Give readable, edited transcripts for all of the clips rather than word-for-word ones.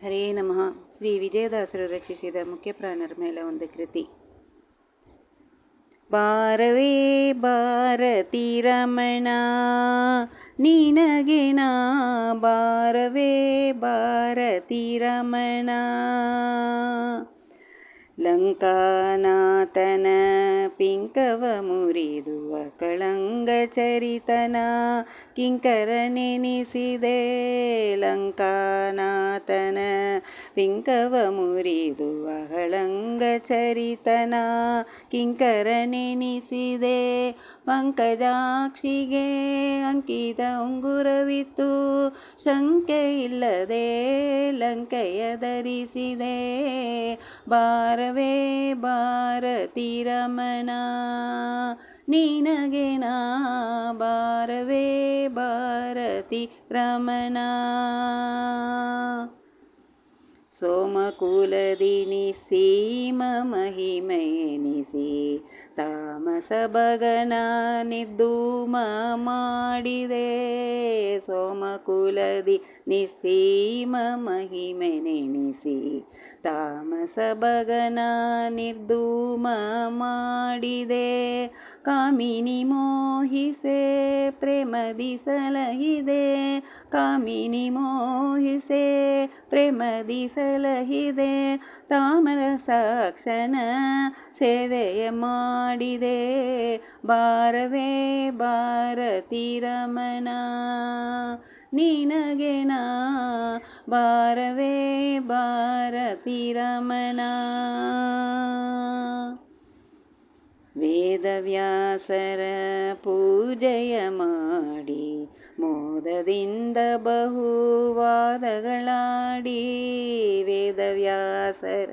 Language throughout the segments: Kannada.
ಹರೇ ನಮಃ. ಶ್ರೀ ವಿಜಯದಾಸರು ರಚಿಸಿದ ಮುಖ್ಯಪ್ರಾಣರ ಮೇಲೆ ಒಂದು ಕೃತಿ. ಬಾರವೇ ಭಾರತಿ ರಮಣ ನಿನಗೆ ನಾ, ಬಾರವೇ ಭಾರತಿ ರಮಣ. ಲಂಕಾನಾಥನ ಪಿಂಕವ ಮುರಿದುವ ಕಳಂಗ ಚರಿತನ ಕಿಂಕರನೆನಿಸಿದೆ. ಲಂಕಾನಾಥನ ಪಿಂಕವ ಮುರಿದುವ ಕಳಂಗ ಚರಿತನ ಕಿಂಕರನೆನಿಸಿದೆ. ಪಂಕಜಾಕ್ಷಿಗೆ ಅಂಕಿತ ಉಂಗುರವಿತ್ತು, ಶಂಕೆ ಇಲ್ಲದೆ ಲಂಕೆಯ ಧರಿಸಿದೆ. ಬಾರವೇ ಭಾರತಿ ರಮಣ ನಿನಗೆ ನಾ, ಬಾರವೇ ಭಾರತಿ ರಮಣ. ಸೋಮಕುಲದಿ ನಿಸ್ಸೀಮ ಮಹಿಮೆಯೆನಿಸಿ ತಾಮಸ ಭಗನ ನಿರ್ಧೂಮ ಮಾಡಿದೆ. ಸೋಮಕುಲದಿ ನಿಸ್ಸೀಮ ಮಹಿಮೆನೆನಿಸಿ ತಾಮಸ ಭಗನ ನಿರ್ಧೂಮ ಮಾಡಿದೆ. ಕಾಮಿನಿ ಮೋಹಿಸೆ ಪ್ರೇಮದಿ ಸಲಹಿದೆ, ಕಾಮಿನಿ ಮೋಹಿಸೆ ಪ್ರೇಮದಿ ಸಲಹಿದೆ. ತಾಮರ ಸಾಕ್ಷನ ಸೇವೆಯ ಮಾಡಿದೆ. ಬಾರವೇ ಭಾರತಿ ರಮಣ ನಿನಗೆ ನಾ, ಬಾರವೇ ಭಾರತಿ ರಮಣ. ವೇದವ್ಯಾಸರ ಪೂಜೆಯ ಮಾಡಿ ಮೋದದಿಂದ ಬಹುವಾದಗಳಾಡಿ. ವೇದವ್ಯಾಸರ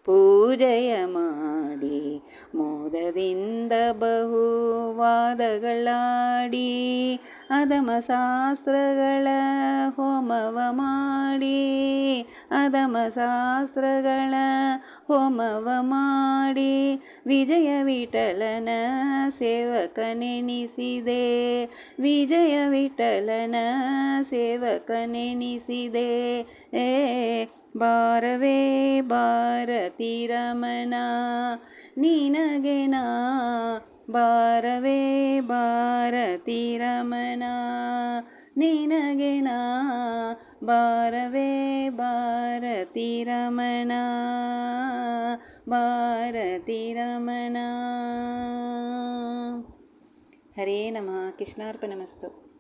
ಪೂಜೆಯ ಮಾಡಿ ಮೋದದಿಂದ ಬಹುವಾದಗಳಾಡಿ. ಅಧಮ ಶಾಸ್ತ್ರಗಳ ಹೋಮವ ಮಾಡಿ, ಅಧಮ ಶಾಸ್ತ್ರಗಳ ಹೋಮವ ಮಾಡಿ. ವಿಜಯ ವಿಠಲನ ಸೇವಕನೆನಿಸಿದೆ, ವಿಜಯ ವಿಠಲನ ಸೇವಕನೆನಿಸಿದೆ. ಬಾರವೇ ಭಾರತಿ ರಮಣ ನಿನಗೆ ನಾ, ಬಾರವೇ ಭಾರತಿ ರಮಣ ನಿನಗೆ ನಾ, ಬಾರವೇ ಭಾರತಿ ರಮಣ, ಭಾರತಿ ರಮಣ. ಹರೇ ನಮಃ. ಕೃಷ್ಣಾರ್ಪಣಮಸ್ತು.